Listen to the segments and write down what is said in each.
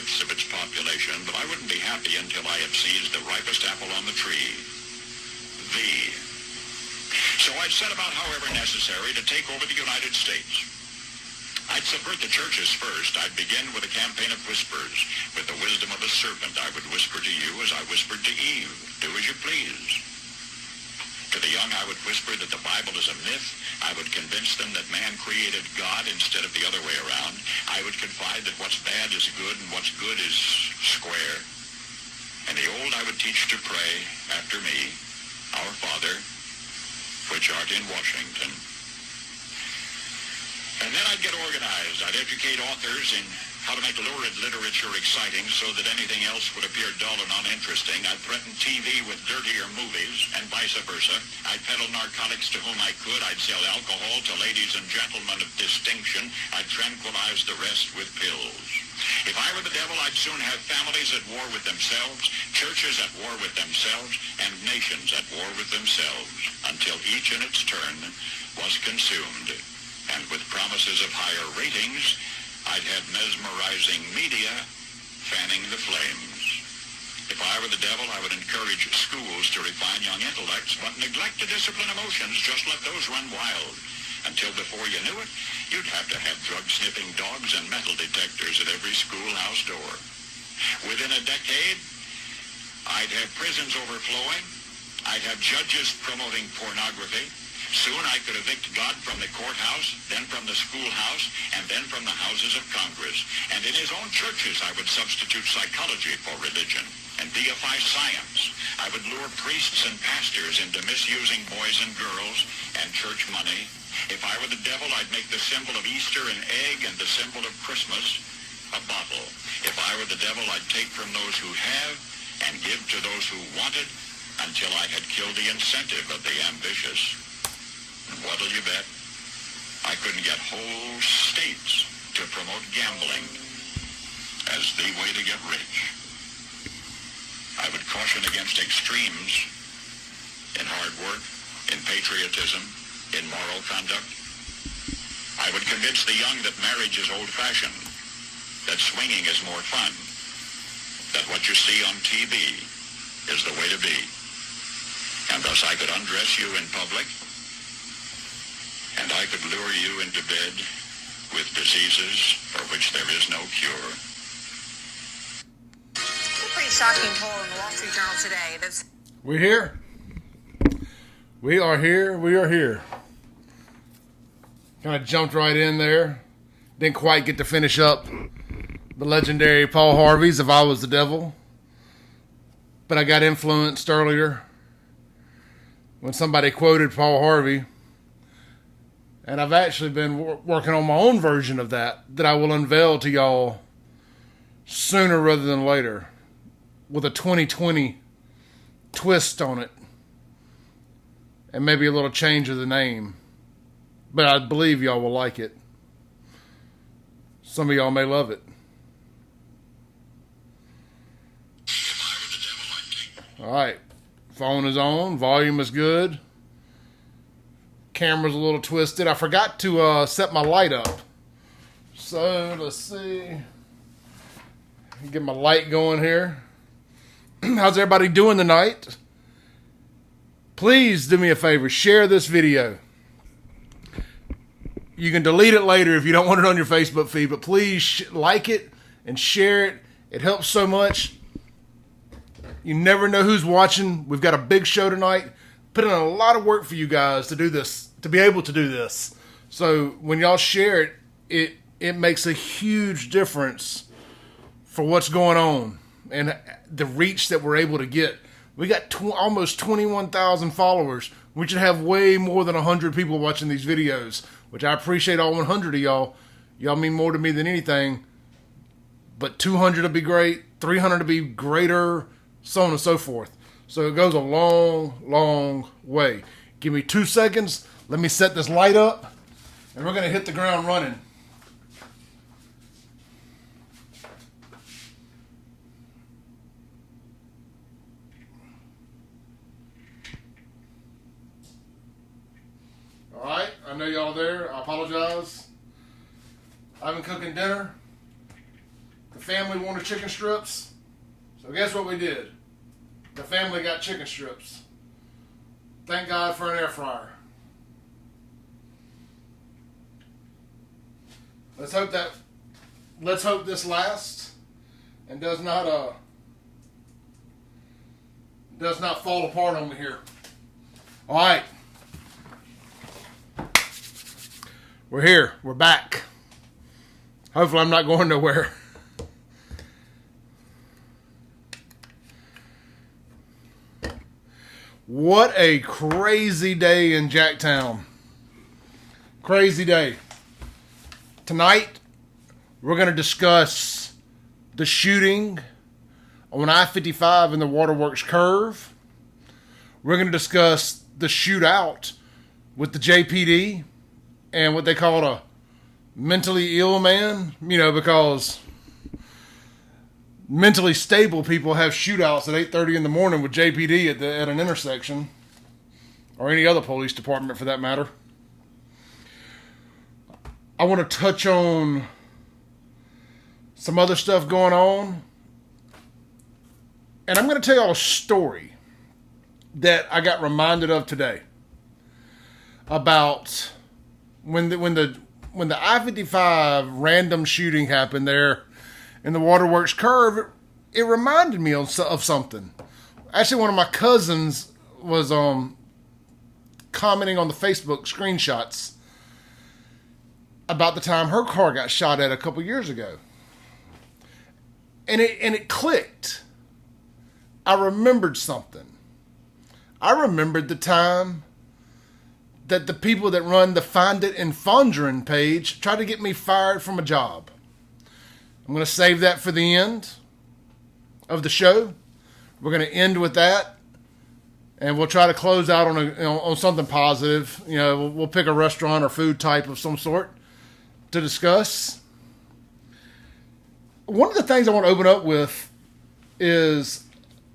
1/6 of its population, but I wouldn't be happy until I have seized the ripest apple on the tree. Thee. So I'd set about, however necessary, to take over the United States. I'd subvert the churches first. I'd begin with a campaign of whispers. With the wisdom of a serpent, I would whisper to you as I whispered to Eve, do as you please. To the young, I would whisper that the Bible is a myth. I would convince them that man created God instead of the other way around. I would confide that what's bad is good and what's good is square. And the old I would teach to pray after me, Our Father, which art in Washington. And then I'd get organized. I'd educate authors in how to make lurid literature exciting so that anything else would appear dull and uninteresting. I'd threaten TV with dirtier movies and vice versa. I'd peddle narcotics to whom I could. I'd sell alcohol to ladies and gentlemen of distinction. I'd tranquilize the rest with pills. If I were the devil, I'd soon have families at war with themselves, churches at war with themselves, and nations at war with themselves, until each in its turn was consumed. And with promises of higher ratings, I'd have mesmerizing media fanning the flames. If I were the devil, I would encourage schools to refine young intellects, but neglect to discipline emotions, just let those run wild. Until before you knew it, you'd have to have drug-sniffing dogs and metal detectors at every schoolhouse door. Within a decade, I'd have prisons overflowing. I'd have judges promoting pornography. Soon I could evict God from the courthouse, then from the schoolhouse, and then from the houses of Congress. And in his own churches, I would substitute psychology for religion and deify science. I would lure priests and pastors into misusing boys and girls and church money. If I were the devil, I'd make the symbol of Easter an egg and the symbol of Christmas a bottle. If I were the devil, I'd take from those who have and give to those who wanted until I had killed the incentive of the ambitious. What'll you bet? I couldn't get whole states to promote gambling as the way to get rich. I would caution against extremes in hard work, in patriotism, in moral conduct. I would convince the young that marriage is old-fashioned, that swinging is more fun, that what you see on TV is the way to be. And thus I could undress you in public, and I could lure you into bed with diseases for which there is no cure. A pretty shocking poll in the Wall Street Journal today. We're here. We are here. We are here. Kind of jumped right in there. Didn't quite get to finish up the legendary Paul Harvey's If I Was the Devil. But I got influenced earlier when somebody quoted Paul Harvey. And I've actually been working on my own version of that I will unveil to y'all sooner rather than later with a 2020 twist on it. And maybe a little change of the name. But I believe y'all will like it. Some of y'all may love it. Alright. Phone is on. Volume is good. Camera's a little twisted. I forgot to set my light up. So, let's see. Get my light going here. How's everybody doing tonight? Please do me a favor. Share this video. You can delete it later if you don't want it on your Facebook feed. But please like it and share it. It helps so much. You never know who's watching. We've got a big show tonight. Put in a lot of work for you guys to do this. To be able to do this. So when y'all share it, it makes a huge difference for what's going on and the reach that we're able to get. We got almost 21,000 followers. We should have way more than 100 people watching these videos, which I appreciate all 100 of y'all. Y'all mean more to me than anything. But 200 would be great. 300 would be greater, so on and so forth. So it goes a long, long way. Give me 2 seconds. Let me set this light up, and we're going to hit the ground running. All right, I know y'all there. I apologize. I've been cooking dinner. The family wanted chicken strips. So guess what we did? The family got chicken strips. Thank God for an air fryer. Let's hope this lasts and does not fall apart on me here. All right. We're here. We're back. Hopefully I'm not going nowhere. What a crazy day in Jacktown. Crazy day. Tonight, we're going to discuss the shooting on I-55 in the Waterworks curve. We're going to discuss the shootout with the Jpd and what they call a mentally ill man, because mentally stable people have shootouts at 8:30 in the morning with Jpd at an intersection, or any other police department for that matter. I want to touch on some other stuff going on, and I'm going to tell y'all a story that I got reminded of today about when the I-55 random shooting happened there in the Waterworks curve. It reminded me of something. Actually, one of my cousins was commenting on the Facebook screenshots about the time her car got shot at a couple years ago, and it clicked. I remembered something. I remembered the time that the people that run the FIND IT in FONDREN page tried to get me fired from a job. I'm going to save that for the end of the show. We're going to end with that, and we'll try to close out on something positive. We'll pick a restaurant or food type of some sort to discuss. One of the things I want to open up with is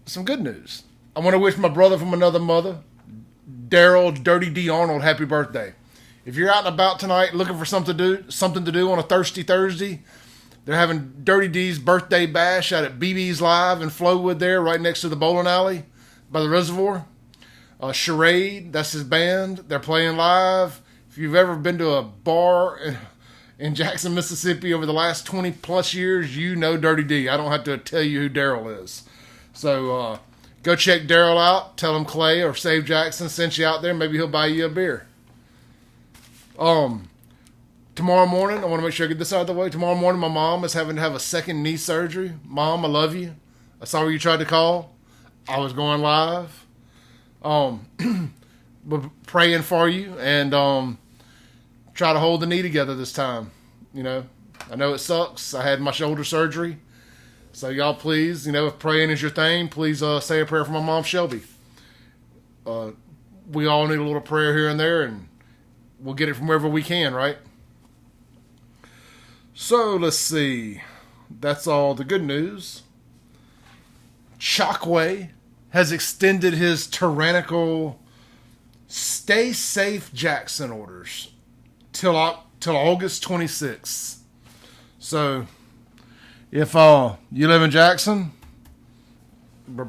some good news. I want to wish my brother from another mother, Daryl Dirty D Arnold, happy birthday. If you're out and about tonight looking for something to do on a thirsty Thursday, they're having Dirty D's birthday bash out at BB's Live in Flowood there, right next to the bowling alley by the reservoir. Charade, that's his band. They're playing live. If you've ever been to a bar in Jackson, Mississippi over the last 20 plus years, you know Dirty D. I don't have to tell you who Daryl is. So go check Daryl out. Tell him Clay or Save Jackson sent you out there. Maybe he'll buy you a beer. Tomorrow morning, I want to make sure I get this out of the way. Tomorrow morning, my mom is having to have a second knee surgery. Mom, I love you. I saw where you tried to call. I was going live. We're praying for you and try to hold the knee together this time. I know it sucks. I had my shoulder surgery. So y'all please, if praying is your thing, please say a prayer for my mom, Shelby. We all need a little prayer here and there, and we'll get it from wherever we can, right? So let's see. That's all the good news. Chokwe has extended his tyrannical stay safe Jackson orders till August 26th. So if you live in Jackson,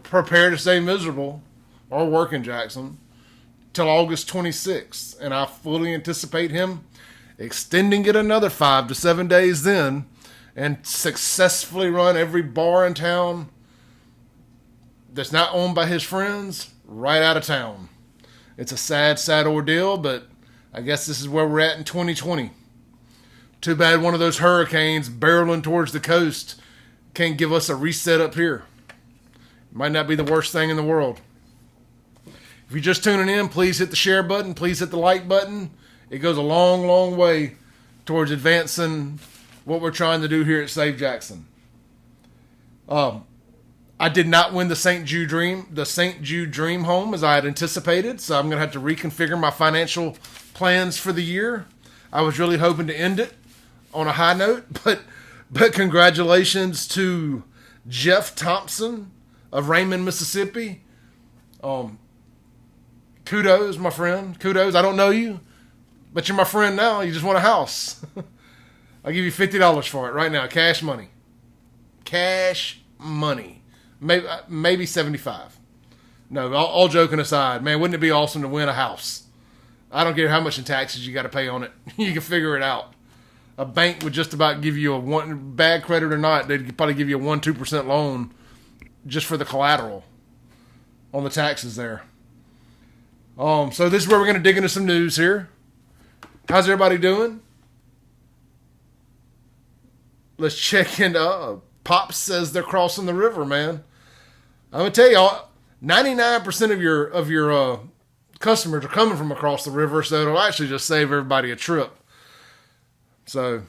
prepare to stay miserable or work in Jackson till August 26th. And I fully anticipate him extending it another 5 to 7 days then, and successfully run every bar in town that's not owned by his friends right out of town. It's a sad, sad ordeal, but I guess this is where we're at in 2020. Too bad one of those hurricanes barreling towards the coast can't give us a reset up here. Might not be the worst thing in the world. If you're just tuning in, please hit the share button. Please hit the like button. It goes a long, long way towards advancing what we're trying to do here at Save Jackson. I did not win the St. Jude Dream Home as I had anticipated, so I'm going to have to reconfigure my financial plans for the year. I was really hoping to end it on a high note, but congratulations to Jeff Thompson of Raymond, Mississippi. Kudos, my friend. Kudos. I don't know you, but you're my friend now. You just want a house. I'll give you $50 for it right now, cash money. Cash money. Maybe 75. No, all joking aside, man, wouldn't it be awesome to win a house? I don't care how much in taxes you got to pay on it. You can figure it out. A bank would just about give you bad credit or not, they'd probably give you a 1-2% loan just for the collateral on the taxes there. So this is where we're going to dig into some news here. How's everybody doing? Let's check in. Pops says they're crossing the river, man. I'm gonna tell you, 99% of your customers are coming from across the river, so it'll actually just save everybody a trip. So,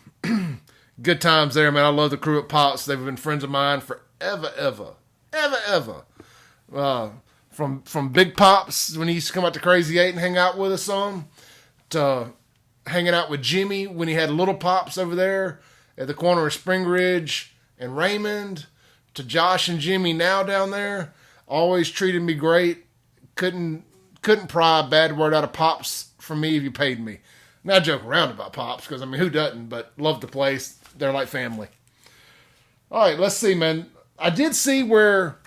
good times there, man. I love the crew at Pops. They've been friends of mine forever. From Big Pops when he used to come out to Crazy 8 and hang out with us some, to hanging out with Jimmy when he had Little Pops over there at the corner of Spring Ridge and Raymond, to Josh and Jimmy now down there. Always treated me great. Couldn't pry a bad word out of Pops from me if you paid me. Now I joke around about Pops because, I mean, who doesn't? But love the place. They're like family. All right, let's see, man. I did see where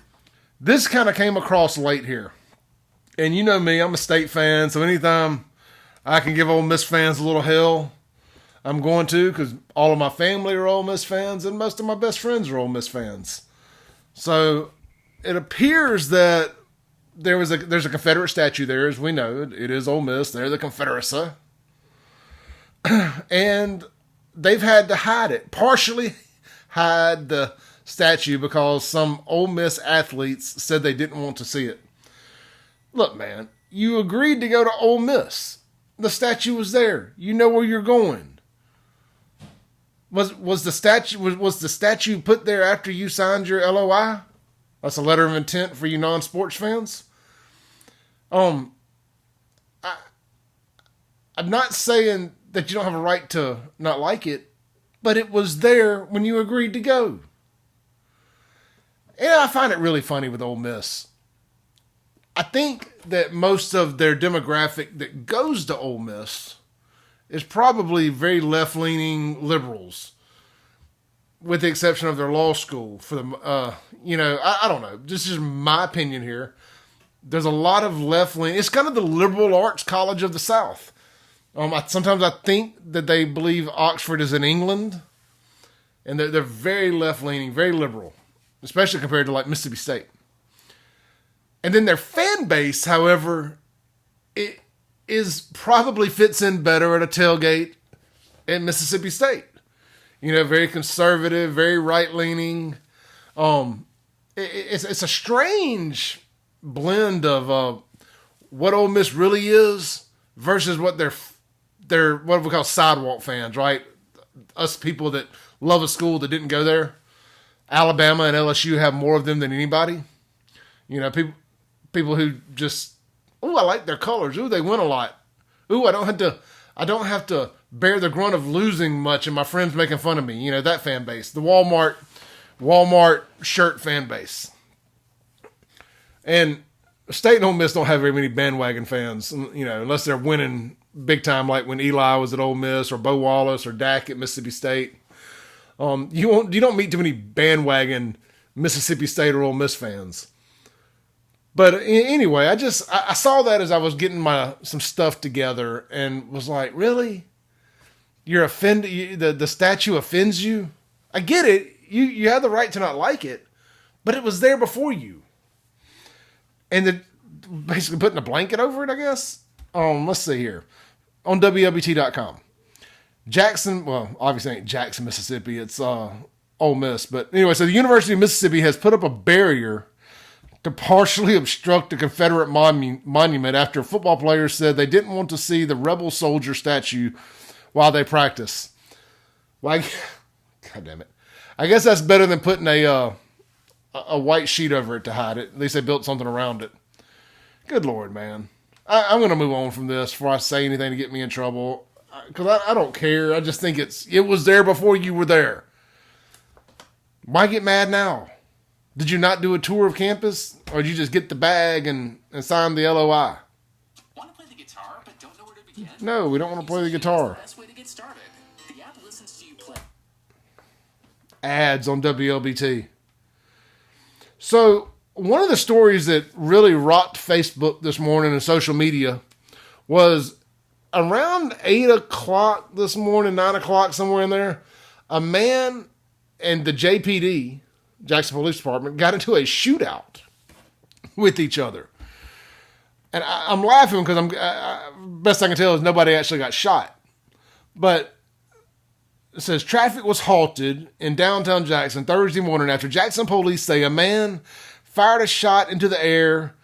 this kind of came across late here. And you know me, I'm a State fan, so anytime I can give Ole Miss fans a little hell, I'm going to, because all of my family are Ole Miss fans, and most of my best friends are Ole Miss fans. So it appears that there's a Confederate statue there, as we know. It is Ole Miss. They're the Confederacy. And they've had to hide it, partially hide the statue because some Ole Miss athletes said they didn't want to see it. Look, man, you agreed to go to Ole Miss. The statue was there. You know where you're going. Was the statue put there after you signed your LOI? That's a letter of intent for you non-sports fans. I'm not saying that you don't have a right to not like it, but it was there when you agreed to go. And I find it really funny with Ole Miss. I think that most of their demographic that goes to Ole Miss is probably very left-leaning liberals, with the exception of their law school. For the, I don't know. This is my opinion here. There's a lot of left-leaning. It's kind of the liberal arts college of the South. Sometimes I think that they believe Oxford is in England, and they're very left-leaning, very liberal, especially compared to like Mississippi State. And then their fan base, however, it probably fits in better at a tailgate at Mississippi State. You know, very conservative, very right-leaning. It's a strange blend of what Ole Miss really is versus what they're what we call sidewalk fans, right? Us people that love a school that didn't go there. Alabama and LSU have more of them than anybody. You know, people who just, ooh, I like their colors. Ooh, they win a lot. Ooh, I don't have to bear the grunt of losing much and my friends making fun of me. You know, that fan base. The Walmart shirt fan base. And State and Ole Miss don't have very many bandwagon fans, you know, unless they're winning big time, like when Eli was at Ole Miss or Bo Wallace or Dak at Mississippi State. You don't meet too many bandwagon Mississippi State or Ole Miss fans. But anyway, I saw that as I was getting some stuff together and was like, really? You're offended? The statue offends you? I get it. You have the right to not like it, but it was there before you. And basically putting a blanket over it, I guess. Let's see here. On WLBT.com. Jackson, well, obviously ain't Jackson, Mississippi. It's Ole Miss. But anyway, so the University of Mississippi has put up a barrier to partially obstruct a Confederate monument after football players said they didn't want to see the rebel soldier statue while they practice. Like, God damn it. I guess that's better than putting a white sheet over it to hide it. At least they built something around it. Good Lord, man. I'm going to move on from this before I say anything to get me in trouble. Because I don't care. I just think it was there before you were there. Why get mad now? Did you not do a tour of campus? Or did you just get the bag and sign the LOI? Want to play the guitar but don't know where to begin? No, we don't want to play the guitar. Best way to get started. The app listens to you play. ads on WLBT. So one of the stories that really rocked Facebook this morning and social media was around 8 o'clock this morning, 9 o'clock, somewhere in there, a man and the JPD, Jackson Police Department, got into a shootout with each other. And I'm laughing because best I can tell is nobody actually got shot. But it says traffic was halted in downtown Jackson Thursday morning after Jackson police say a man fired a shot into the air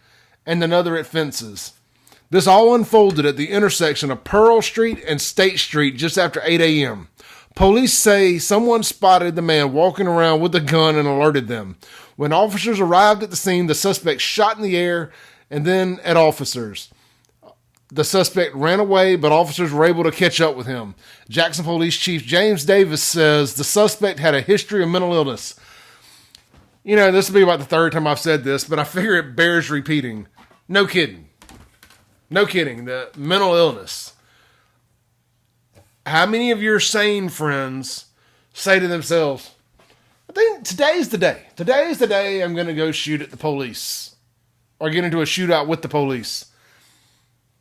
and another at fences. This all unfolded at the intersection of Pearl Street and State Street just after 8 a.m. Police say someone spotted the man walking around with a gun and alerted them. When officers arrived at the scene, the suspect shot in the air and then at officers. The suspect ran away, but officers were able to catch up with him. Jackson Police Chief James Davis says the suspect had a history of mental illness. You know, this will be about the third time I've said this, but I figure it bears repeating. No kidding. No kidding. The mental illness. How many of your sane friends say to themselves, I think today's the day. Today's the day I'm going to go shoot at the police or get into a shootout with the police.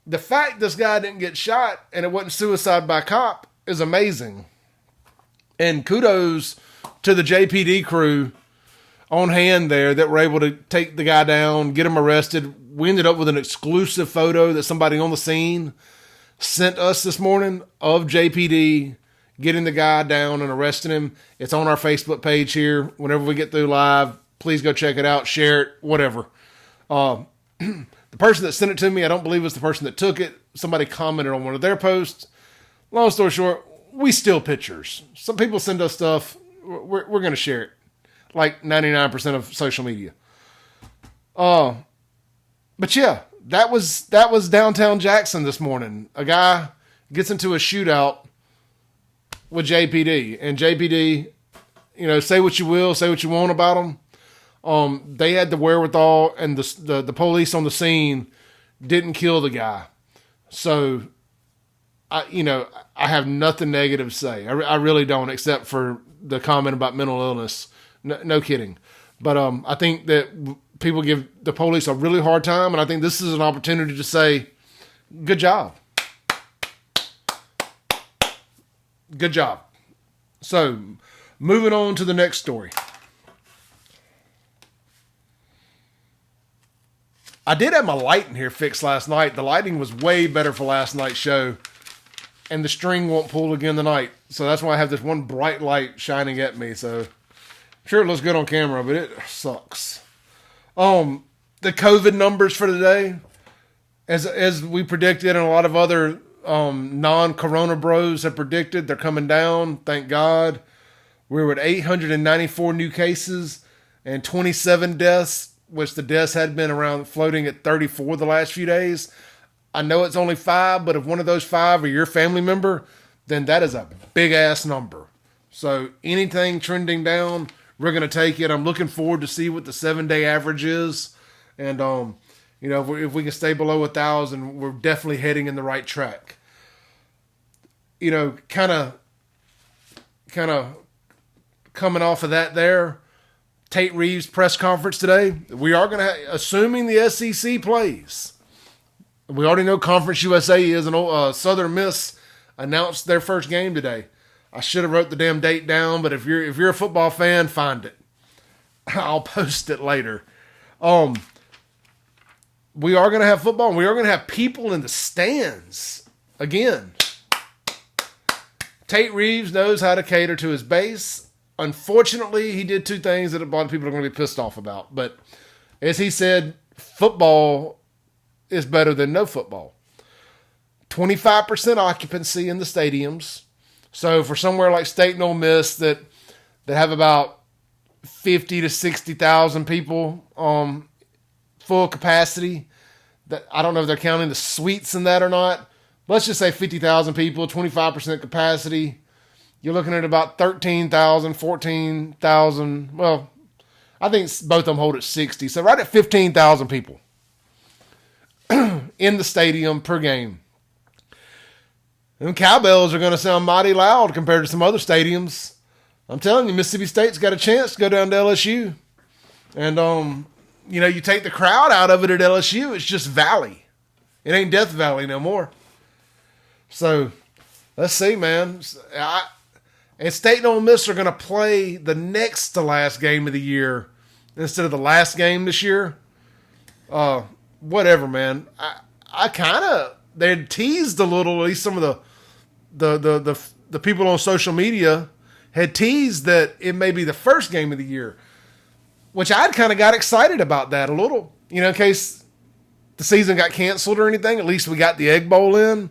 The fact this guy didn't get shot and it wasn't suicide by cop is amazing. And kudos to the JPD crew on hand there that were able to take the guy down, get him arrested. We ended up with an exclusive photo that somebody on the scene sent us this morning of JPD getting the guy down and arresting him. It's on our Facebook page here. Whenever we get through live, please go check it out, share it, whatever. The person that sent it to me, I don't believe was the person that took it. Somebody commented on one of their posts. Long story short, we steal pictures. Some people send us stuff. We're going to share it. Like 99% of social media. But yeah, that was downtown Jackson this morning. A guy gets into a shootout with JPD. And JPD, you know, say what you will, say what you want about them. They had the wherewithal, and the police on the scene didn't kill the guy. So, I have nothing negative to say. I really don't, except for the comment about mental illness. No kidding. But I think that people give the police a really hard time, and I think this is an opportunity to say, good job. Good job. So, moving on to the next story. I did have my lighting here fixed last night. The lighting was way better for last night's show. And the string won't pull again tonight. So that's why I have this one bright light shining at me. So I'm sure it looks good on camera, but it sucks. The COVID numbers for today, as we predicted, and a lot of other non-corona bros have predicted, they're coming down. Thank God. We're at 894 new cases and 27 deaths, which the deaths had been around floating at 34 the last few days. I know it's only 5, but if one of those 5 are your family member, then that is a big ass number. So anything trending down, we're going to take it. I'm looking forward to see what the 7-day average is. And, if we can stay below 1,000, we're definitely heading in the right track. Kind of coming off of that there, Tate Reeves' press conference today. We are going to, assuming the SEC plays, we already know Conference USA is, and Southern Miss announced their first game today. I should have wrote the damn date down, but if you're a football fan, find it. I'll post it later. We are going to have football, and we are going to have people in the stands again. Tate Reeves knows how to cater to his base. Unfortunately, he did 2 things that a lot of people are going to be pissed off about. But as he said, football is better than no football. 25% occupancy in the stadiums. So for somewhere like State and Ole Miss that have about 50 to 60,000 people full capacity, that I don't know if they're counting the suites in that or not. Let's just say 50,000 people, 25% capacity. You're looking at about 13,000, 14,000. Well, I think both of them hold at 60. So right at 15,000 people in the stadium per game. And cowbells are going to sound mighty loud compared to some other stadiums. I'm telling you, Mississippi State's got a chance to go down to LSU. And, you take the crowd out of it at LSU, it's just Valley. It ain't Death Valley no more. So, let's see, man. And State and Ole Miss are going to play the next to last game of the year instead of the last game this year. Whatever, man. I kind of, they had teased a little, at least some of the people on social media had teased that it may be the first game of the year, which I'd kind of got excited about that a little, in case the season got canceled or anything. At least we got the Egg Bowl in.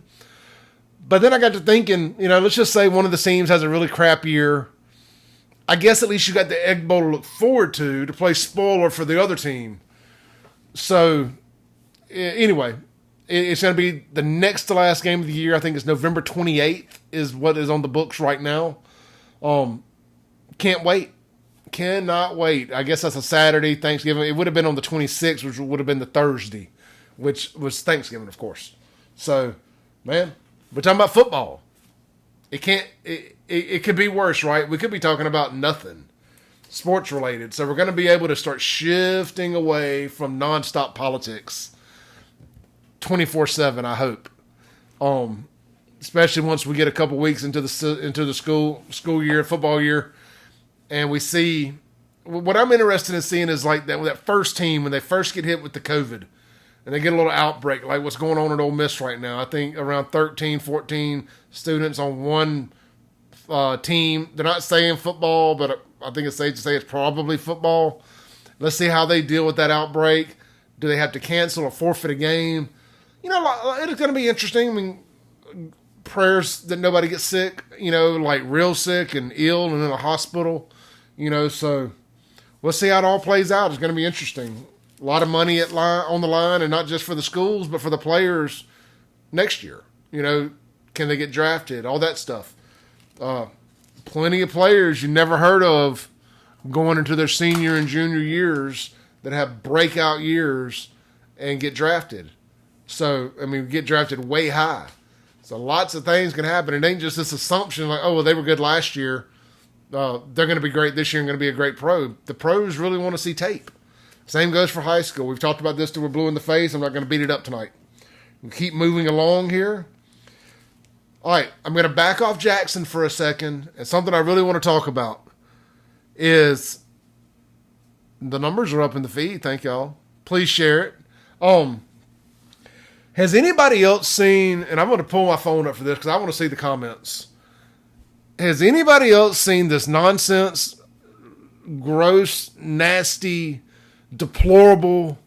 But then I got to thinking, let's just say one of the teams has a really crap year. I guess at least you got the Egg Bowl to look forward to play spoiler for the other team. So, anyway, it's going to be the next to last game of the year. I think it's November 28th is what is on the books right now. Can't wait. Cannot wait. I guess that's a Saturday, Thanksgiving. It would have been on the 26th, which would have been the Thursday, which was Thanksgiving, of course. So, man, we're talking about football. It could be worse, right? We could be talking about nothing sports related. So we're going to be able to start shifting away from nonstop politics 24/7, I hope. Especially once we get a couple weeks into the school year, football year, and we see what I'm interested in seeing is like that first team when they first get hit with the COVID and they get a little outbreak, like what's going on at Ole Miss right now. I think around 13, 14 students on one team. They're not saying football, but I think it's safe to say it's probably football. Let's see how they deal with that outbreak. Do they have to cancel or forfeit a game? It's going to be interesting. I mean, prayers that nobody gets sick, like real sick and ill and in a hospital, so we'll see how it all plays out. It's going to be interesting. A lot of money on the line, and not just for the schools, but for the players next year. Can they get drafted? All that stuff. Plenty of players you never heard of going into their senior and junior years that have breakout years and get drafted. So, get drafted way high. So lots of things can happen. It ain't just this assumption like, oh, well, they were good last year. They're going to be great this year and going to be a great pro. The pros really want to see tape. Same goes for high school. We've talked about this till we're blue in the face. I'm not going to beat it up tonight. We'll keep moving along here. All right, I'm going to back off Jackson for a second. And something I really want to talk about is the numbers are up in the feed. Thank y'all. Please share it. Has anybody else seen, and I'm going to pull my phone up for this because I want to see the comments. Has anybody else seen this nonsense, gross, nasty, deplorable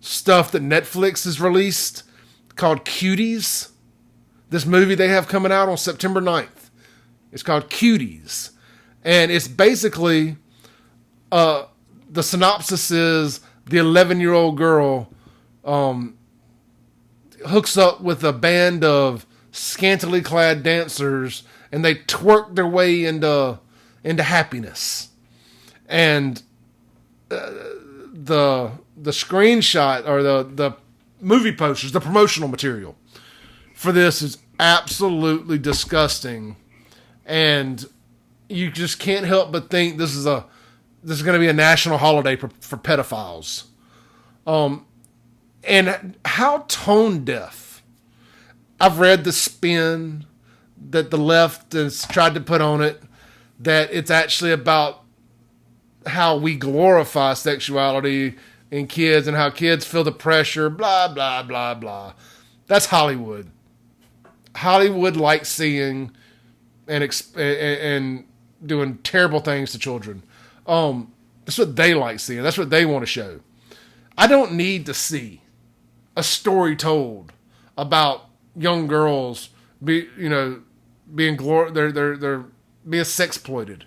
stuff that Netflix has released called Cuties? This movie they have coming out on September 9th. It's called Cuties. And it's basically, the synopsis is the 11-year-old girl hooks up with a band of scantily clad dancers and they twerk their way into happiness. And the screenshot or the movie posters, the promotional material for this is absolutely disgusting. And you just can't help but think this is going to be a national holiday for pedophiles. And how tone deaf. I've read the spin that the left has tried to put on it, that it's actually about how we glorify sexuality in kids and how kids feel the pressure, blah, blah, blah, blah. That's Hollywood. Hollywood likes seeing and doing terrible things to children. That's what they like seeing. That's what they want to show. I don't need to see a story told about young girls being being sexploited.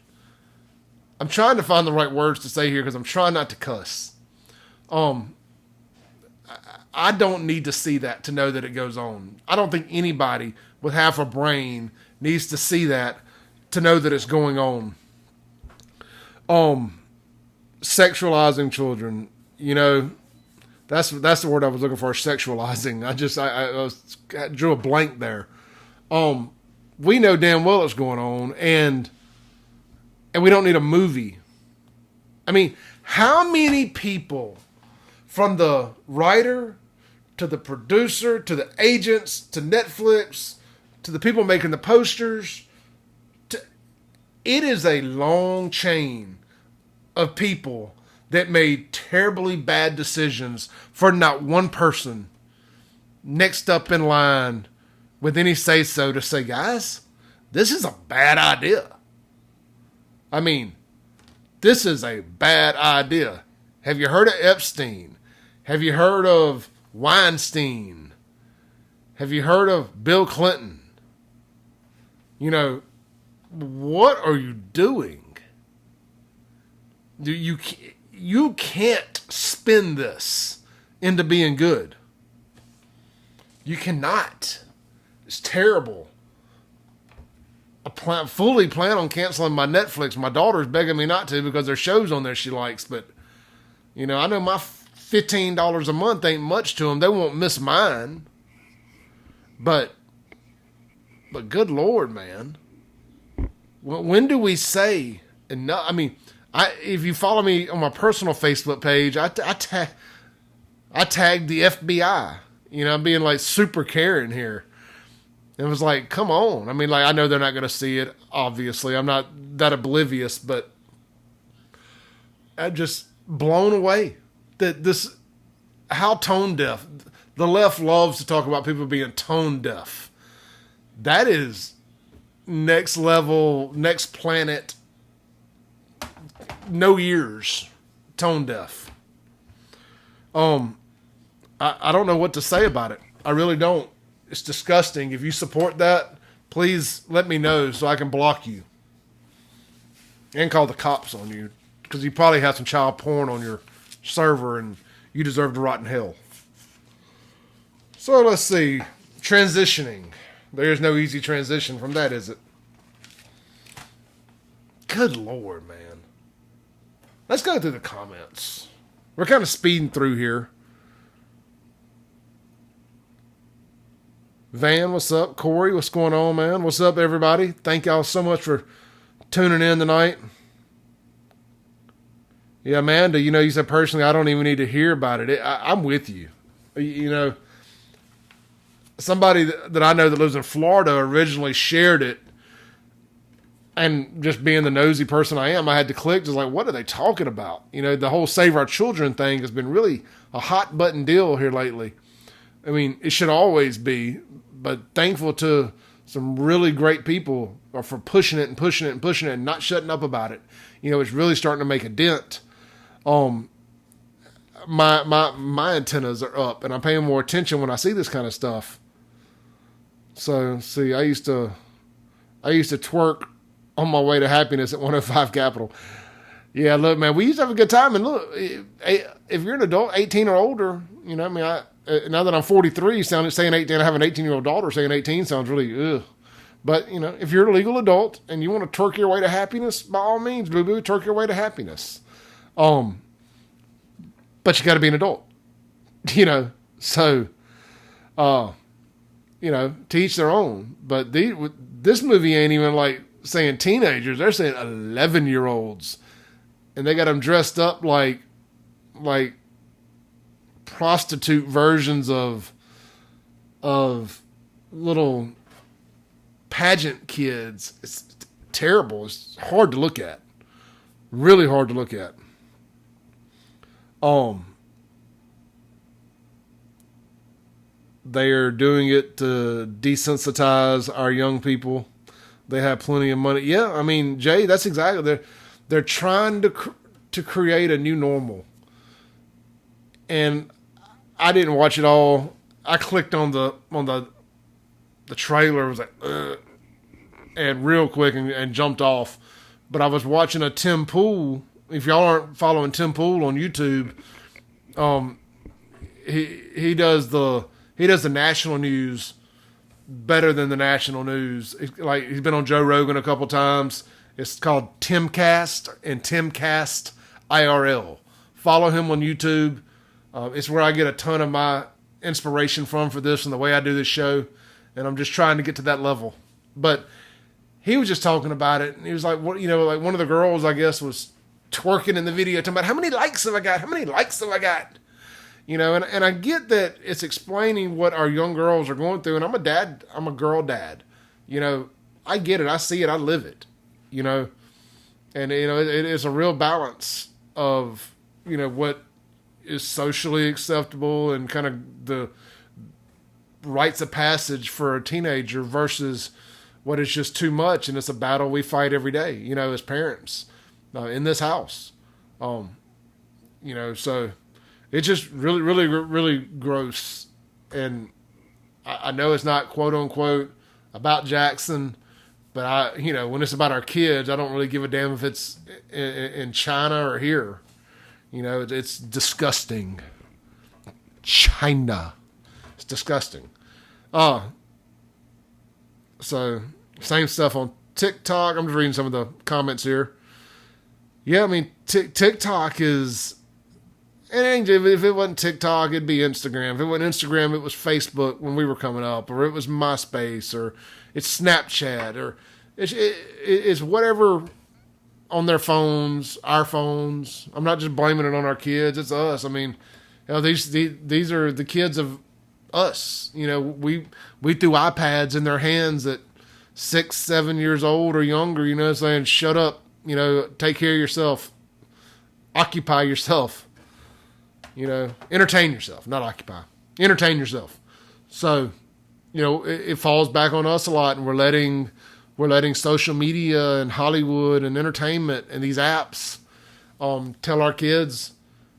I'm trying to find the right words to say here because I'm trying not to cuss. I don't need to see that to know that it goes on. I don't think anybody with half a brain needs to see that to know that it's going on. Sexualizing children, that's the word I was looking for, sexualizing. I drew a blank there. We know damn well it's going on, and and we don't need a movie. I mean, how many people, from the writer to the producer to the agents to Netflix to the people making the posters, it is a long chain of people that made terribly bad decisions for not one person next up in line with any say-so to say, guys, this is a bad idea. I mean, this is a bad idea. Have you heard of Epstein? Have you heard of Weinstein? Have you heard of Bill Clinton? You know, what are you doing? You can't spin this into being good. You cannot. It's terrible. I fully plan on canceling my Netflix. My daughter's begging me not to because there's shows on there she likes. But, you know, I know my $15 a month ain't much to them. They won't miss mine. But good Lord, man. When do we say enough? I mean, if you follow me on my personal Facebook page, I tagged the FBI. You know, I'm being like super caring here. It was like, come on. I mean, like, I know they're not going to see it, obviously. I'm not that oblivious, but I'm just blown away that this, how tone deaf. The left loves to talk about people being tone deaf. That is next level, next planet, no ears, tone deaf. I don't know what to say about it. I really don't. It's disgusting. If you support that, please let me know so I can block you. And call the cops on you. Because you probably have some child porn on your server and you deserve to rot in hell. So let's see. Transitioning. There's no easy transition from that, is it? Good Lord, man. Let's go through the comments. We're kind of speeding through here. Van, what's up? Corey, what's going on, man? What's up, everybody? Thank y'all so much for tuning in tonight. Yeah, Amanda, you know, you said personally, I don't even need to hear about it. I'm with you. You know, somebody that I know that lives in Florida originally shared it. And just being the nosy person I am, I had to click. Just like, what are they talking about? You know, the whole Save Our Children thing has been really a hot button deal here lately. I mean, it should always be, but thankful to some really great people for pushing it and pushing it and pushing it and not shutting up about it. You know, it's really starting to make a dent. My antennas are up, and I'm paying more attention when I see this kind of stuff. So, see, I used to twerk on my way to happiness at 105 Capitol. Yeah, look, man, we used to have a good time. And look, if you're an adult, 18 or older, you know, I mean, now that I'm 43, saying 18, I have an 18-year-old daughter, saying 18 sounds really, ugh. But, you know, if you're a legal adult and you want to twerk your way to happiness, by all means, boo-boo, twerk your way to happiness. But you got to be an adult, you know, so, you know, to each their own. But this movie ain't even like saying teenagers. They're saying 11-year-olds. And they got them dressed up like prostitute versions of little pageant kids. It's terrible. It's hard to look at. Really hard to look at. They are doing it to desensitize our young people. They have plenty of money. Yeah, I mean, Jay, that's exactly. They're trying to create a new normal. And I didn't watch it all. I clicked on the trailer. It was like, ugh, and real quick and jumped off. But I was watching a Tim Pool. If y'all aren't following Tim Pool on YouTube, he does the national news better than the national news. Like, he's been on Joe Rogan a couple times. It's called Timcast and Timcast IRL. Follow him on YouTube. It's where I get a ton of my inspiration from for this and the way I do this show. And I'm just trying to get to that level. But he was just talking about it, and he was like, "What, like one of the girls, I guess, was twerking in the video, talking about how many likes have I got? How many likes have I got?" And I get that it's explaining what our young girls are going through, and I'm a dad, I'm a girl dad. I get it, I see it, I live it. And it is a real balance of what is socially acceptable and kind of the rites of passage for a teenager versus what is just too much, and it's a battle we fight every day, as parents in this house. So it's just really, really, really gross. And I know it's not quote unquote about Jxn, but when it's about our kids, I don't really give a damn if it's in China or here. It's disgusting. China. It's disgusting. So same stuff on TikTok. I'm just reading some of the comments here. Yeah, I mean, TikTok is, if it wasn't TikTok, it'd be Instagram. If it wasn't Instagram, it was Facebook when we were coming up, or it was MySpace, or it's Snapchat, or it's whatever on their phones, our phones. I'm not just blaming it on our kids. It's us. I mean, these are the kids of us. We threw iPads in their hands at 6, 7 years old or younger, saying, shut up, take care of yourself, occupy yourself, entertain yourself, not occupy, entertain yourself. So, it falls back on us a lot, and we're letting social media and Hollywood and entertainment and these apps tell our kids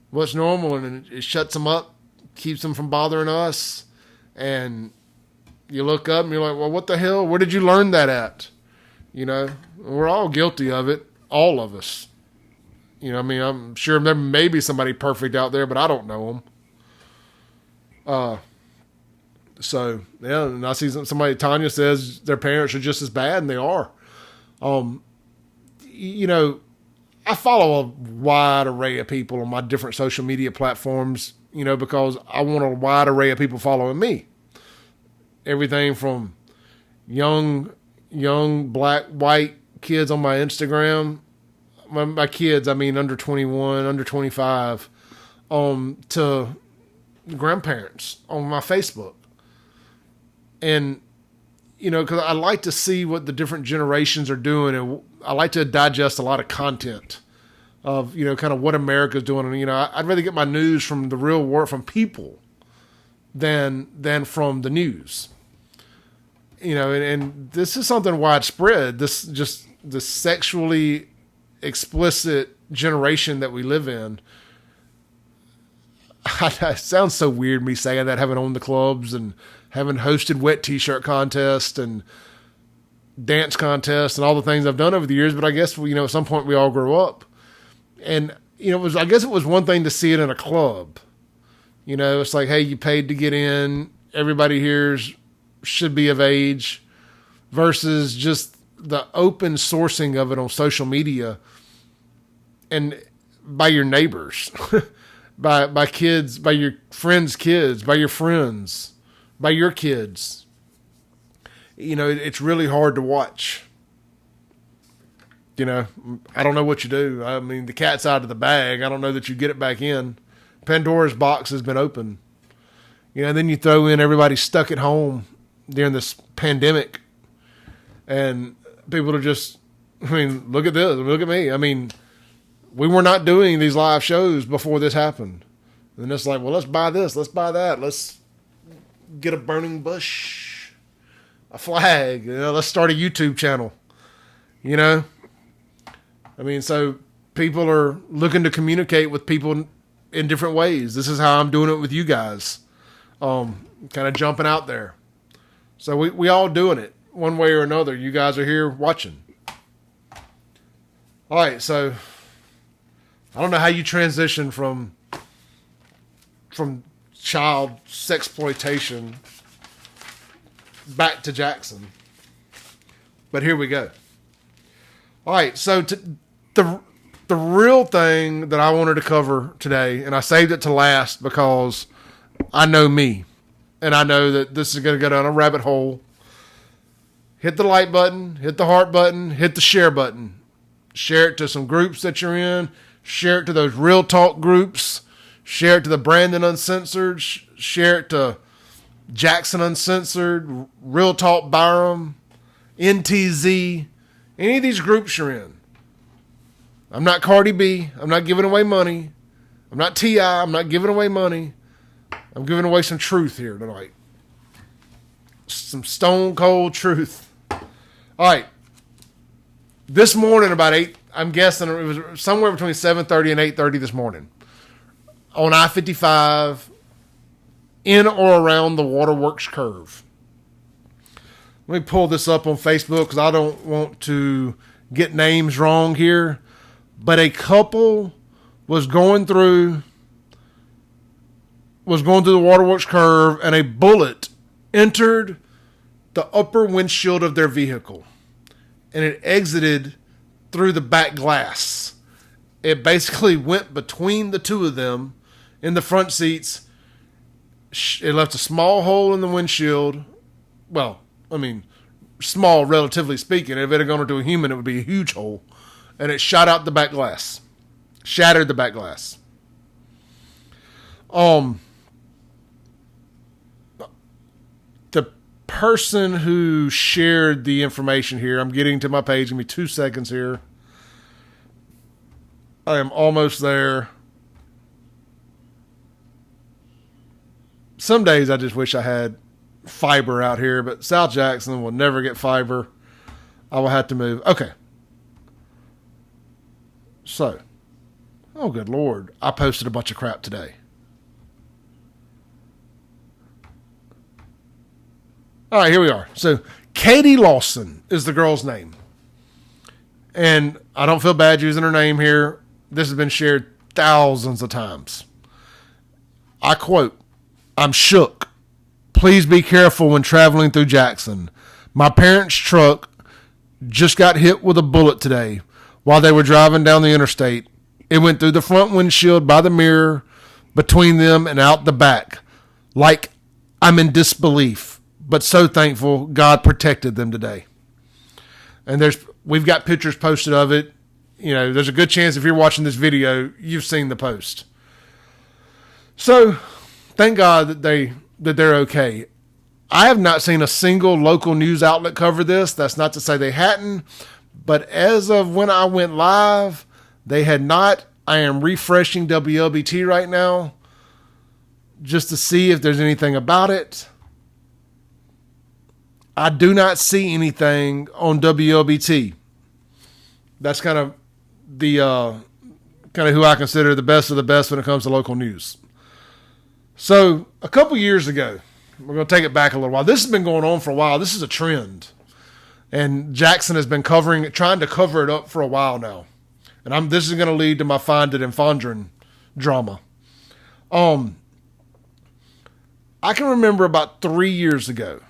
what's normal, and it shuts them up, keeps them from bothering us. And you look up and you're like, well, what the hell? Where did you learn that at? We're all guilty of it, all of us. I'm sure there may be somebody perfect out there, but I don't know them. So, yeah, and I see somebody, Tanya says their parents are just as bad, and they are. I follow a wide array of people on my different social media platforms, because I want a wide array of people following me. Everything from young, black, white kids on my Instagram, my kids, I mean, under 21, under 25, to grandparents on my Facebook. And, because I like to see what the different generations are doing, and I like to digest a lot of content of, kind of what America's doing. And, I'd rather get my news from the real world, from people, than from the news. And this is something widespread. This just the sexually explicit generation that we live in. It sounds so weird me saying that, having owned the clubs and having hosted wet t-shirt contests and dance contests and all the things I've done over the years. But I guess, at some point we all grow up. And, I guess it was one thing to see it in a club. It's like, hey, you paid to get in. Everybody here should be of age, versus just the open sourcing of it on social media and by your neighbors, by kids, by your friends' kids, by your friends, by your kids. It's really hard to watch. I don't know what you do. I mean, the cat's out of the bag. I don't know that you get it back in. Pandora's box has been opened. Then you throw in everybody stuck at home during this pandemic, and people are just, look at this, look at me. We were not doing these live shows before this happened. And it's like, well, let's buy this, let's buy that, let's get a burning bush, a flag, let's start a YouTube channel, so people are looking to communicate with people in different ways. This is how I'm doing it with you guys. Kind of jumping out there. So we all doing it one way or another. You guys are here watching. All right, so I don't know how you transition from child sexploitation back to Jxn, but here we go. All right, so the real thing that I wanted to cover today, and I saved it to last because I know me, and I know that this is going to go down a rabbit hole, hit the like button, hit the heart button, hit the share button. Share it to some groups that you're in. Share it to those Real Talk groups. Share it to the Brandon Uncensored. Share it to Jxn Uncensored, Real Talk Byram, NTZ, any of these groups you're in. I'm not Cardi B. I'm not giving away money. I'm not T.I. I'm not giving away money. I'm giving away some truth here tonight. Some stone cold truth. All right. This morning about 8, I'm guessing it was somewhere between 7:30 and 8:30 this morning on I-55 in or around the waterworks curve. Let me pull this up on Facebook because I don't want to get names wrong here. But a couple was going through the waterworks curve, and a bullet entered the upper windshield of their vehicle, and it exited through the back glass. It basically went between the two of them in the front seats. It left a small hole in the windshield. Well, I mean, small relatively speaking. If it had gone into a human, it would be a huge hole. And it shot out the back glass. Shattered the back glass. The person who shared the information here, I'm getting to my page. Give me 2 seconds here. I am almost there. Some days I just wish I had fiber out here, but South Jackson will never get fiber. I will have to move. Okay. So, oh good Lord, I posted a bunch of crap today. All right, here we are. So, Katie Lawson is the girl's name. And I don't feel bad using her name here. This has been shared thousands of times. I quote, "I'm shook. Please be careful when traveling through Jackson. My parents' truck just got hit with a bullet today while they were driving down the interstate. It went through the front windshield by the mirror, between them and out the back. Like, I'm in disbelief, but so thankful God protected them today." And we've got pictures posted of it. You know, there's a good chance if you're watching this video, you've seen the post. So, thank God that they're okay. I have not seen a single local news outlet cover this. That's not to say they hadn't. But as of when I went live, they had not. I am refreshing WLBT right now just to see if there's anything about it. I do not see anything on WLBT. That's kind of who I consider the best of the best when it comes to local news. So a couple years ago, we're going to take it back a little while. This has been going on for a while. This is a trend. And Jxn has been trying to cover it up for a while now. And this is going to lead to my FIND IT IN FONDREN drama. I can remember about 3 years ago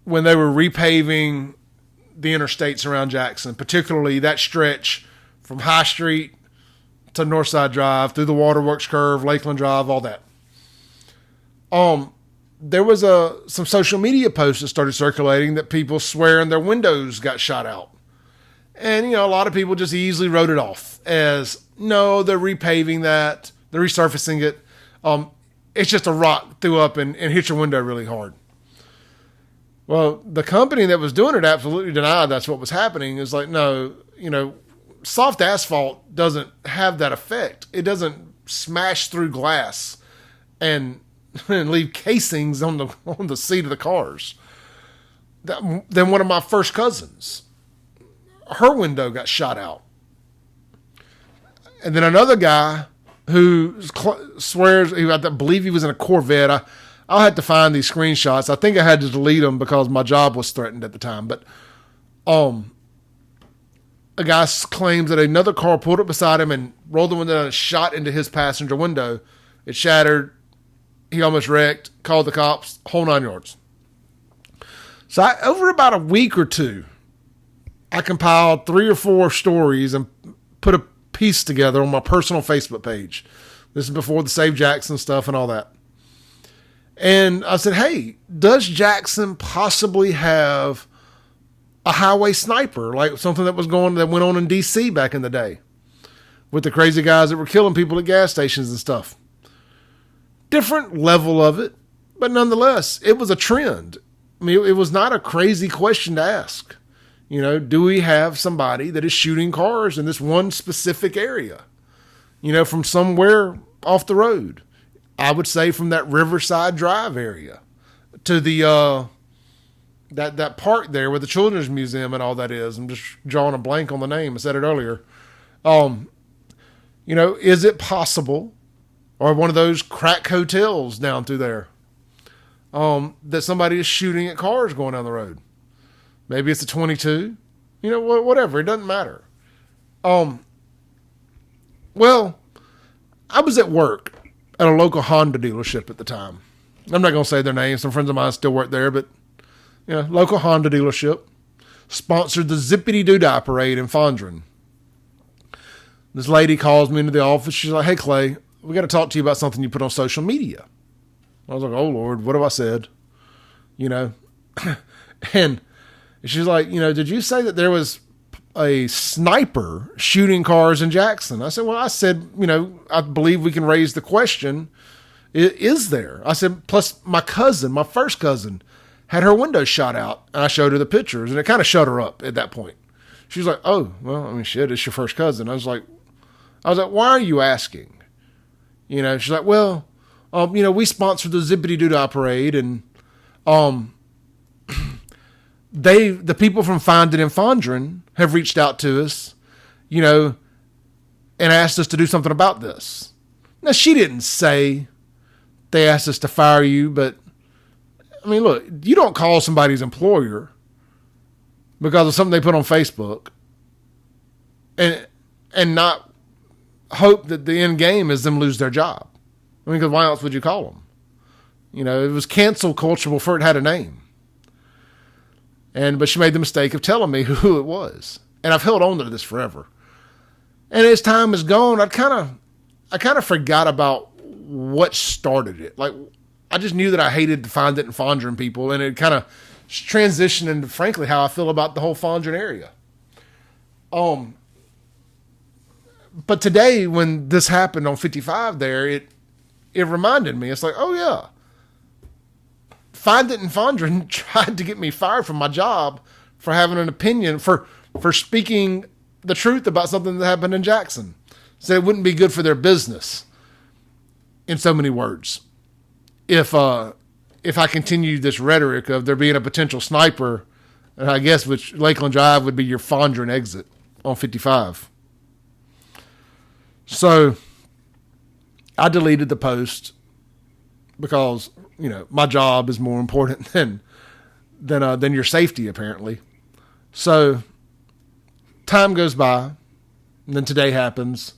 when they were repaving the interstates around Jackson, particularly that stretch from High Street to Northside Drive, through the Waterworks Curve, Lakeland Drive, all that. There was some social media posts that started circulating that people swearing their windows got shot out. And, a lot of people just easily wrote it off as, no, they're repaving that, they're resurfacing it. It's just a rock threw up and hit your window really hard. Well, the company that was doing it absolutely denied that's what was happening. It's like, no, soft asphalt doesn't have that effect. It doesn't smash through glass and leave casings on the seat of the cars. Then one of my first cousins, her window got shot out. And then another guy who swears, I believe he was in a Corvette. I'll have to find these screenshots. I think I had to delete them because my job was threatened at the time. But a guy claims that another car pulled up beside him and rolled the window down and shot into his passenger window. It shattered. He almost wrecked, called the cops, whole 9 yards. So over about a week or two, I compiled 3 or 4 stories and put a piece together on my personal Facebook page. This is before the Save Jxn stuff and all that. And I said, hey, does Jxn possibly have a highway sniper, like something that went on in DC back in the day with the crazy guys that were killing people at gas stations and stuff. Different level of it, but nonetheless, it was a trend. I mean, it was not a crazy question to ask. You know, do we have somebody that is shooting cars in this one specific area? You know, from somewhere off the road. I would say from that Riverside Drive area to the that park there where the Children's Museum and all that is. I'm just drawing a blank on the name. I said it earlier. You know, is it possible, or one of those crack hotels down through there, that somebody is shooting at cars going down the road? Maybe it's a 22. You know, whatever. It doesn't matter. Well, I was at work at a local Honda dealership at the time. I'm not going to say their name. Some friends of mine still work there, but local Honda dealership sponsored the Jpd Shootout parade in Fondren. This lady calls me into the office. She's like, "Hey, Clay, we got to talk to you about something you put on social media." I was like, "Oh, Lord, what have I said?" You know, and she's like, "Did you say that there was a sniper shooting cars in Jackson?" I said, "Well, I believe we can raise the question. Is there?" I said, "Plus my first cousin, had her window shot out." And I showed her the pictures, and it kind of shut her up at that point. She was like, "Oh, well, I mean, shit, it's your first cousin." I was like, "Why are you asking?" She's like, "Well, we sponsored the Jpd Shootout parade, and the people from FIND IT IN FONDREN have reached out to us, and asked us to do something about this." Now, she didn't say they asked us to fire you, but I mean, look, you don't call somebody's employer because of something they put on Facebook and not hope that the end game is them lose their job. I mean, because why else would you call them? It was cancel culture before it had a name. But she made the mistake of telling me who it was. And I've held on to this forever. And as time has gone, I kind of forgot about what started it. Like, I just knew that I hated the FIND IT IN FONDREN people, and it kind of transitioned into, frankly, how I feel about the whole Fondren area. But today, when this happened on 55 there, it reminded me. It's like, oh yeah, FIND IT IN FONDREN tried to get me fired from my job for having an opinion, for speaking the truth about something that happened in Jackson. Said it wouldn't be good for their business, in so many words, if I continued this rhetoric of there being a potential sniper, and I guess which Lakeland Drive would be your Fondren exit on 55. So I deleted the post because, my job is more important than your safety, apparently. So time goes by, and then today happens,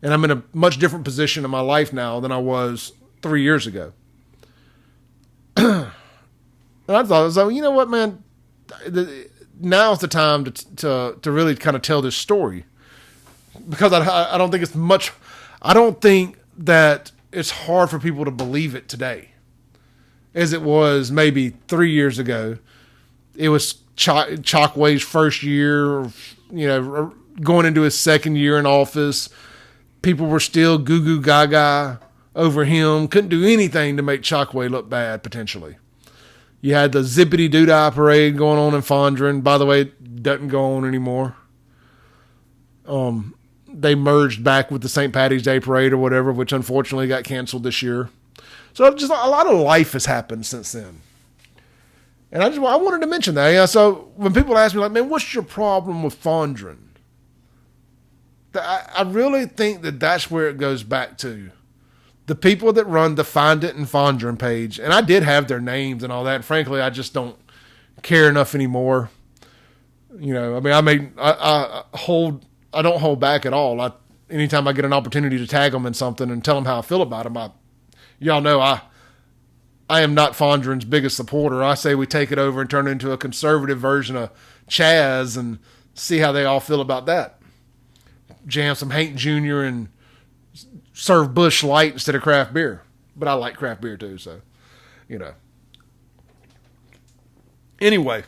and I'm in a much different position in my life now than I was 3 years ago. And I thought, I was like, you know what, man? Now's the time to really kind of tell this story, because I don't think it's much. I don't think that it's hard for people to believe it today, as it was maybe 3 years ago. It was Chockway's first year, going into his second year in office. People were still goo goo gaga over him. Couldn't do anything to make Chockway look bad, potentially. You had the Jpd Shootout parade going on in Fondren. By the way, it doesn't go on anymore. They merged back with the St. Paddy's Day parade or whatever, which unfortunately got canceled this year. So just a lot of life has happened since then. And I wanted to mention that. So when people ask me, like, man, what's your problem with Fondren? I really think that that's where it goes back to. The people that run the FIND IT IN FONDREN page, and I did have their names and all that, and frankly, I just don't care enough anymore. I don't hold back at all. Anytime I get an opportunity to tag them in something and tell them how I feel about them, y'all know I am not Fondren's biggest supporter. I say we take it over and turn it into a conservative version of Chaz and see how they all feel about that. Jam some Hank Jr. and serve Busch Light instead of craft beer. But I like craft beer too, so, Anyway,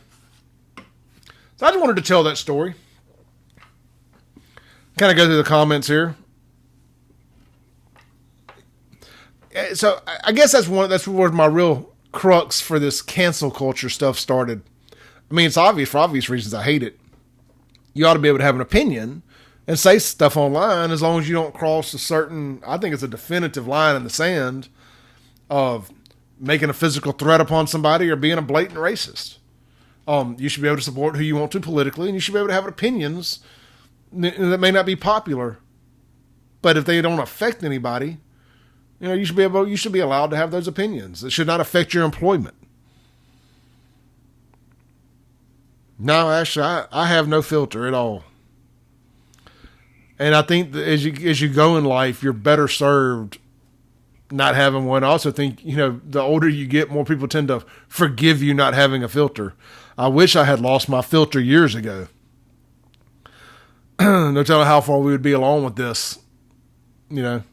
So I just wanted to tell that story. Kind of go through the comments here. So I guess that's where my real crux for this cancel culture stuff started. I mean, it's obvious for obvious reasons I hate it. You ought to be able to have an opinion and say stuff online as long as you don't cross a certain, I think it's a definitive line in the sand of making a physical threat upon somebody or being a blatant racist. You should be able to support who you want to politically, and you should be able to have opinions that may not be popular, but if they don't affect anybody, you should be allowed to have those opinions. It should not affect your employment. No, actually, I have no filter at all. And I think that as you go in life, you're better served not having one. I also think, the older you get, more people tend to forgive you not having a filter. I wish I had lost my filter years ago. No telling how far we would be along with this. Let's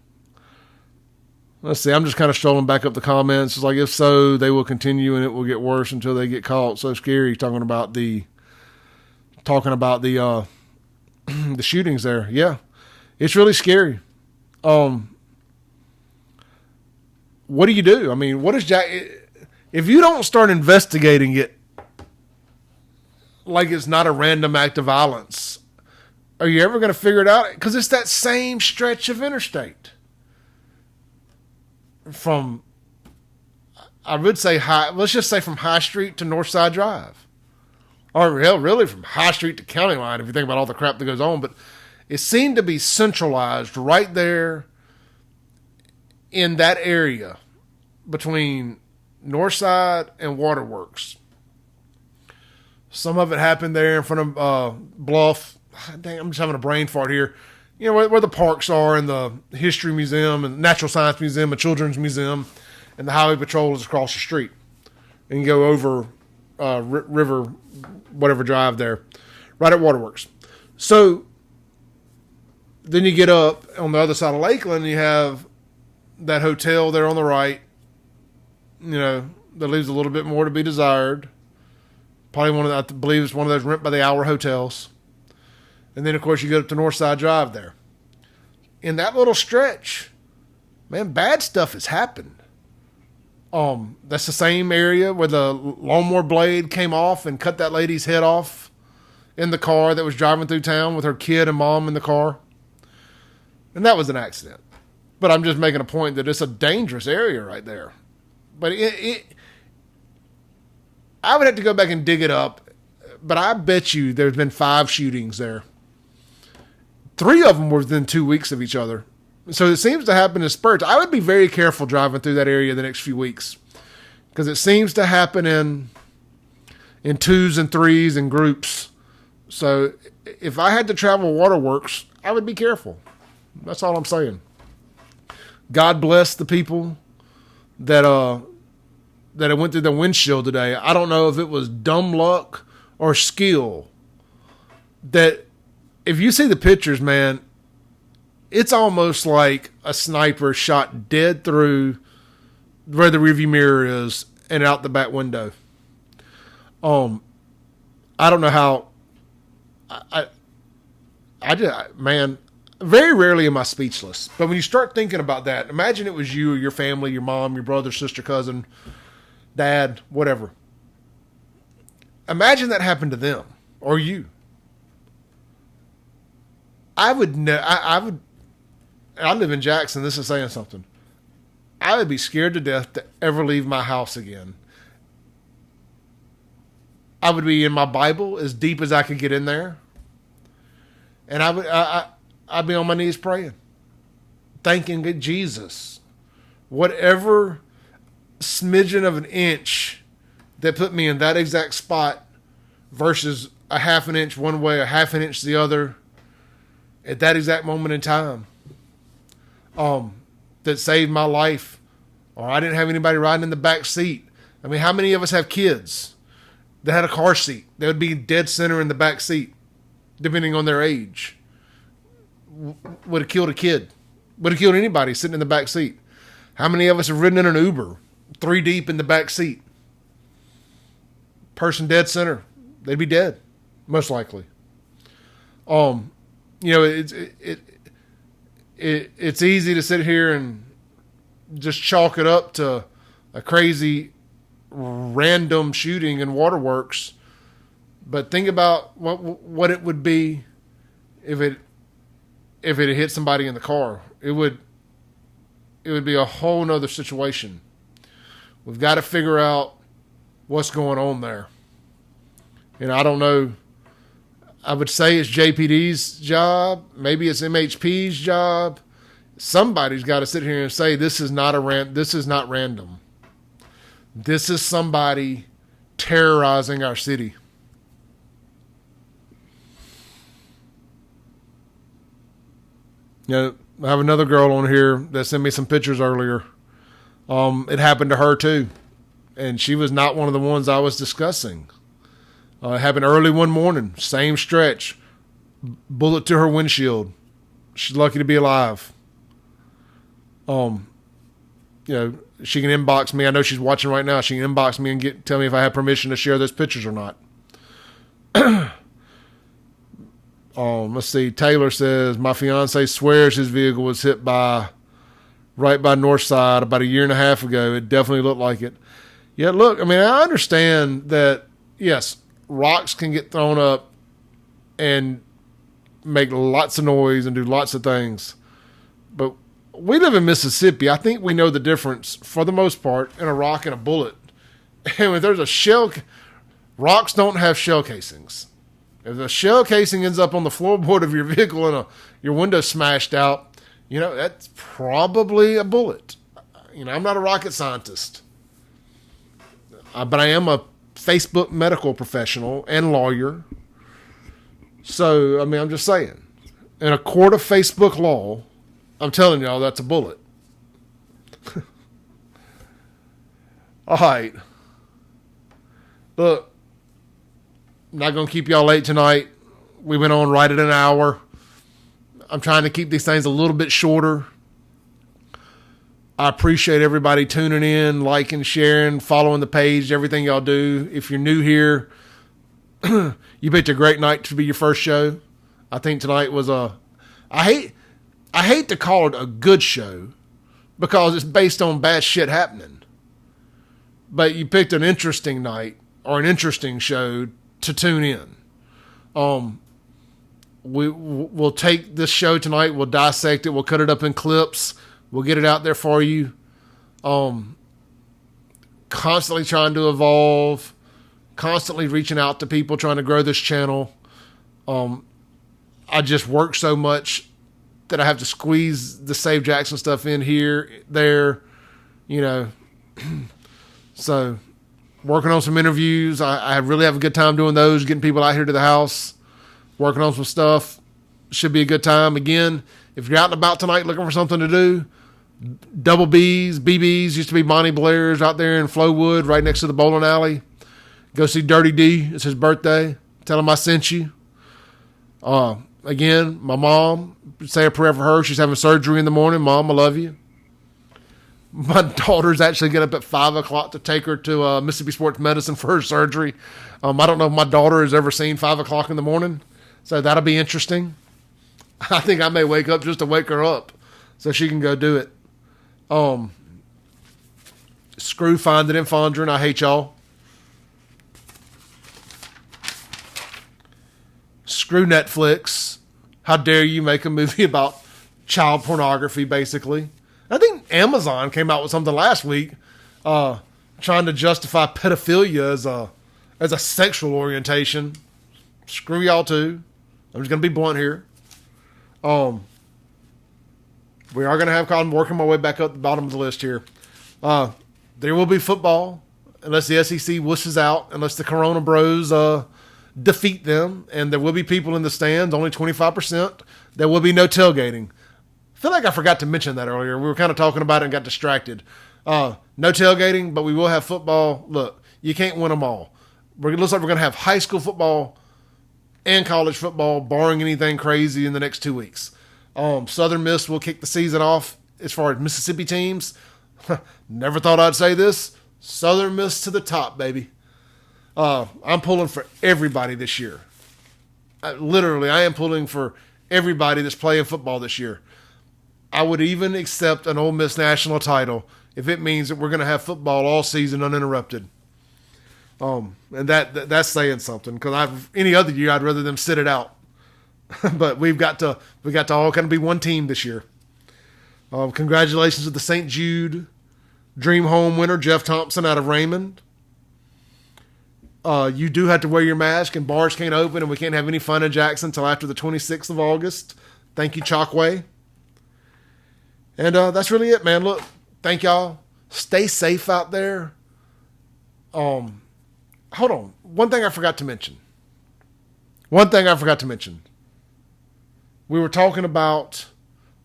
see. I'm just kind of strolling back up the comments. It's like, if so, they will continue and it will get worse until they get caught. So scary. Talking about the the shootings there. Yeah, it's really scary. What do you do? I mean, what is Jack? If you don't start investigating it like it's not a random act of violence, are you ever going to figure it out? Because it's that same stretch of interstate. From, I would say let's just say from High Street to Northside Drive. Or hell, really from High Street to County Line, if you think about all the crap that goes on. But it seemed to be centralized right there in that area between Northside and Waterworks. Some of it happened there in front of Bluff. Dang, I'm just having a brain fart here. Where the parks are, and the History Museum, and Natural Science Museum, and Children's Museum, and the Highway Patrol is across the street. And you go over River, whatever drive there, right at Waterworks. So then you get up on the other side of Lakeland, and you have that hotel there on the right, that leaves a little bit more to be desired. Probably I believe it's one of those rent by the hour hotels. And then, of course, you go up to Northside Drive there. In that little stretch, man, bad stuff has happened. That's the same area where the lawnmower blade came off and cut that lady's head off in the car that was driving through town with her kid and mom in the car. And that was an accident. But I'm just making a point that it's a dangerous area right there. But I would have to go back and dig it up. But I bet you there's been 5 shootings there. 3 of them were within 2 weeks of each other. So it seems to happen in spurts. I would be very careful driving through that area the next few weeks, because it seems to happen in 2s and 3s and groups. So if I had to travel Waterworks, I would be careful. That's all I'm saying. God bless the people that went through the windshield today. I don't know if it was dumb luck or skill. That if you see the pictures, man, it's almost like a sniper shot dead through where the rearview mirror is and out the back window. I don't know how. Man, very rarely am I speechless. But when you start thinking about that, imagine it was you or your family, your mom, your brother, sister, cousin, dad, whatever. Imagine that happened to them or you. I live in Jackson. This is saying something. I would be scared to death to ever leave my house again. I would be in my Bible as deep as I could get in there. And I'd be on my knees praying. Thanking Jesus. Whatever smidgen of an inch that put me in that exact spot versus a half an inch one way, a half an inch the other, at that exact moment in time, that saved my life, or I didn't have anybody riding in the back seat. I mean, how many of us have kids that had a car seat? They would be dead center in the back seat, depending on their age. Would have killed a kid. Would have killed anybody sitting in the back seat. How many of us have ridden in an Uber, 3 deep in the back seat? Person dead center. They'd be dead. most likely. You know, it's easy to sit here and just chalk it up to a crazy random shooting in waterworks, but think about what it would be if it had hit somebody in the car. It would be a whole nother situation. We've got to figure out what's going on there. And I don't know. I would say it's JPD's job. Maybe it's MHP's job. Somebody's got to sit here and say this is not random. This is somebody terrorizing our city. You know, I have another girl on here that sent me some pictures earlier. It happened to her too, and she was not one of the ones I was discussing. It happened early one morning, same stretch, bullet to her windshield. She's lucky to be alive. You know, she can inbox me. I know she's watching right now. She can inbox me and tell me if I have permission to share those pictures or not. Let's see. Taylor says, my fiance swears his vehicle was hit right by Northside about a year and a half ago. It definitely looked like it. Yeah, look, I mean, I understand that, yes, rocks can get thrown up and make lots of noise and do lots of things. But we live in Mississippi. I think we know the difference, for the most part, in a rock and a bullet. And if there's a shell, rocks don't have shell casings. If the shell casing ends up on the floorboard of your vehicle and your window smashed out, you know, that's probably a bullet. You know, I'm not a rocket scientist. But I am a Facebook medical professional and lawyer. So, I mean, I'm just saying. In a court of Facebook law, I'm telling y'all that's a bullet. All right. Look, I'm not going to keep y'all late tonight. We went on right at an hour. I'm trying to keep these things a little bit shorter. I appreciate everybody tuning in, liking, sharing, following the page, everything y'all do. If you're new here, you picked a great night to be your first show. I think tonight was I hate to call it a good show because it's based on bad shit happening. But you picked an interesting night or an interesting show to tune in. We'll take this show tonight. We'll dissect it. We'll cut it up in clips. We'll get it out there for you. Constantly trying to evolve. Constantly reaching out to people, trying to grow this channel. I just work so much that I have to squeeze the Save Jackson stuff in here, there, you know. So, working on some interviews. I really have a good time doing those, getting people out here to the house, working on some stuff. Should be a good time. Again, if you're out and about tonight looking for something to do, Double B's, BB's, used to be Bonnie Blair's out there in Flowood, right next to the bowling alley. Go see Dirty D. It's his birthday. Tell him I sent you. Again, my mom, say a prayer for her. She's having surgery in the morning. Mom, I love you. My daughter's actually getting up at 5 o'clock to take her to Mississippi Sports Medicine for her surgery. I don't know if my daughter has ever seen 5 o'clock in the morning, so that'll be interesting. I think I may wake up just to wake her up so she can go do it. Screw Find It in Fondren. I hate y'all. Screw Netflix. How dare you make a movie about child pornography, basically. I think Amazon came out with something last week trying to justify pedophilia as a sexual orientation. Screw y'all too. I'm just going to be blunt here. We are going to have I'm working my way back up the bottom of the list here. There will be football unless the SEC wusses out, unless the Corona Bros defeat them, and there will be people in the stands, only 25%. There will be no tailgating. I feel like I forgot to mention that earlier. We were kind of talking about it and got distracted. No tailgating, but we will have football. Look, you can't win them all. It looks like we're going to have high school football and college football, barring anything crazy in the next 2 weeks. Southern Miss will kick the season off as far as Mississippi teams. Never thought I'd say this. Southern Miss to the top, baby. I'm pulling for everybody this year. Literally, I am pulling for everybody that's playing football this year. I would even accept an Ole Miss national title if it means that we're going to have football all season uninterrupted. And that's saying something, because any other year I'd rather them sit it out. But we got to all kind of be one team this year. Congratulations to the St. Jude Dream Home winner, Jeff Thompson out of Raymond. You do have to wear your mask, and bars can't open, and we can't have any fun in Jackson until after the 26th of August. Thank you, Chalkway. And that's really it, man. Look, thank y'all. Stay safe out there. Hold on. One thing I forgot to mention. We were talking about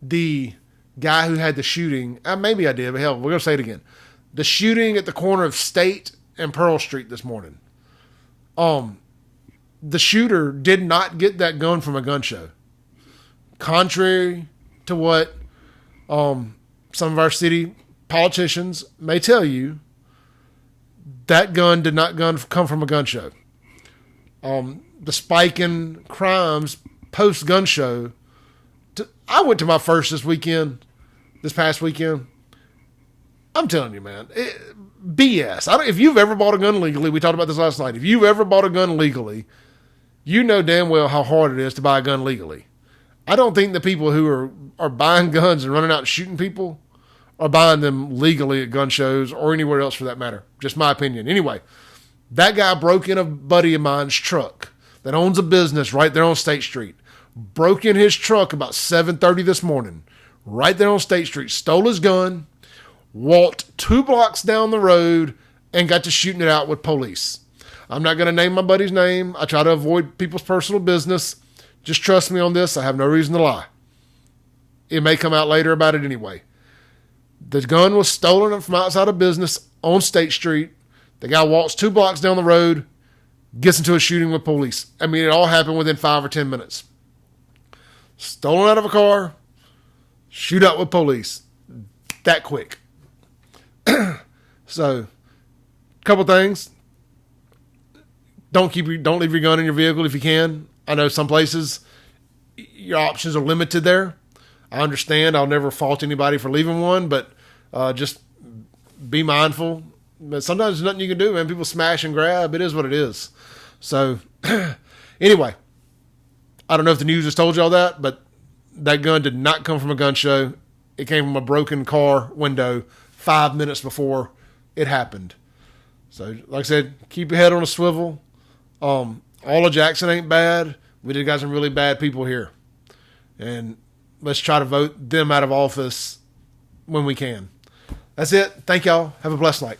the guy who had the shooting. Maybe I did, but hell, we're going to say it again. The shooting at the corner of State and Pearl Street this morning. The shooter did not get that gun from a gun show. Contrary to what some of our city politicians may tell you, that gun did not come from a gun show. The spike in crimes post-gun show, I went to my first this past weekend. I'm telling you, man, BS. If you've ever bought a gun legally, we talked about this last night. If you've ever bought a gun legally, you know damn well how hard it is to buy a gun legally. I don't think the people who are buying guns and running out and shooting people are buying them legally at gun shows or anywhere else for that matter. Just my opinion. Anyway, that guy broke in a buddy of mine's truck that owns a business right there on State Street. Broke in his truck about 7:30 this morning, right there on State Street, stole his gun, walked 2 blocks down the road, and got to shooting it out with police. I'm not going to name my buddy's name. I try to avoid people's personal business. Just trust me on this. I have no reason to lie. It may come out later about it anyway. The gun was stolen from outside of business on State Street. The guy walks 2 blocks down the road, gets into a shooting with police. I mean, it all happened within 5 or 10 minutes. Stolen out of a car, shootout with police. That quick. So, couple things. Don't leave your gun in your vehicle if you can. I know some places your options are limited there. I understand. I'll never fault anybody for leaving one, but just be mindful. But sometimes there's nothing you can do, man. People smash and grab. It is what it is. So, anyway, I don't know if the news has told you all that, but that gun did not come from a gun show. It came from a broken car window 5 minutes before it happened. So, like I said, keep your head on a swivel. All of Jackson ain't bad. We just got some really bad people here. And let's try to vote them out of office when we can. That's it. Thank y'all. Have a blessed night.